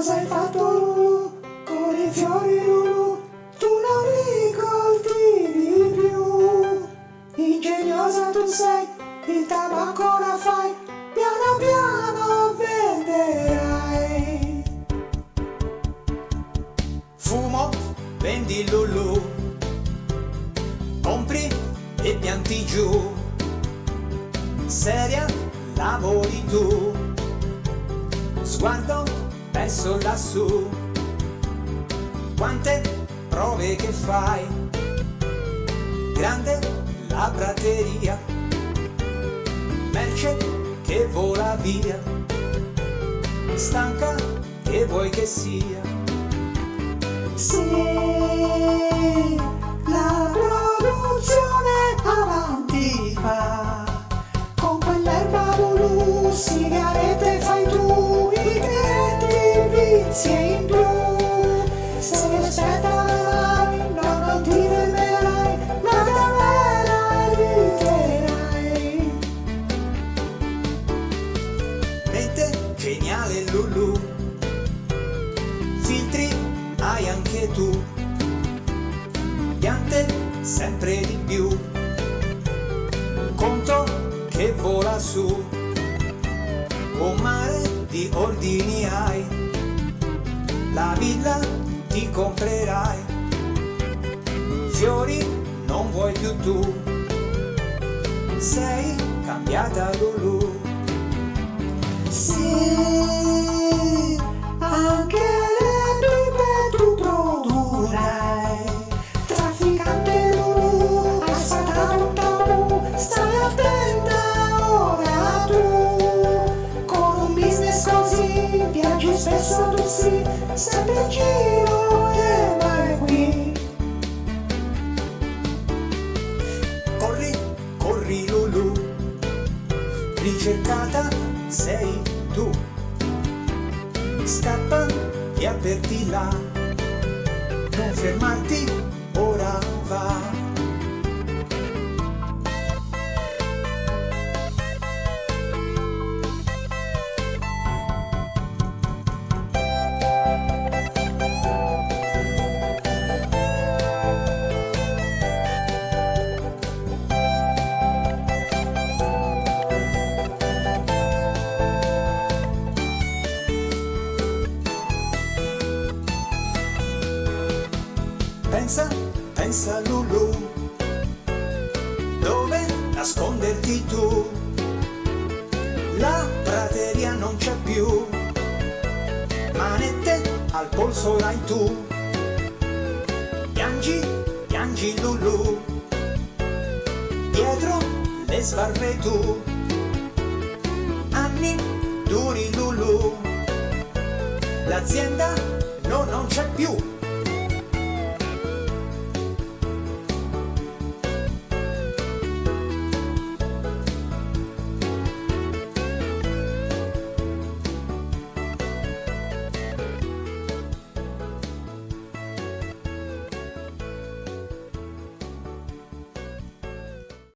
Cosa hai fatto Lulu? Con i fiori Lulu, tu non li coltivi più. Ingegnosa tu sei, il tabacco la fai, piano piano vedrai. Fumo, vendi Lulu, compri e pianti giù, seria lavori tu, sguardo verso lassù, quante prove che fai, grande la prateria, merce che vola via, stanca che vuoi che sia. Sì, la produzione avanti va, con quell'erba Lulu, sigarette fai tu, i clienti vizi in più. Se li aspetta no, non ti fermerai, la camera eviterai. Mente geniale Lulu, filtri hai anche tu, piante sempre di più, conto che vola su, un mare di ordini hai, la villa ti comprerai, fiori non vuoi più tu, sei cambiata Lulu. Sì, anche le pipe tu produrrai. Trafficante Lulu, hai sfatato un tabù, stai attenta ora tu. Con un business così, viaggi spesso tu sì, sempre in giro e mai qui. Corri, corri Lulu, ricercata sei tu, scappa e avverti là, non fermarti, ora va. Pensa, pensa Lulu, dove nasconderti tu? La prateria non c'è più, manette al polso l'hai tu. Piangi, piangi Lulu, dietro le sbarre tu. Anni duri Lulu, l'azienda no, non c'è più.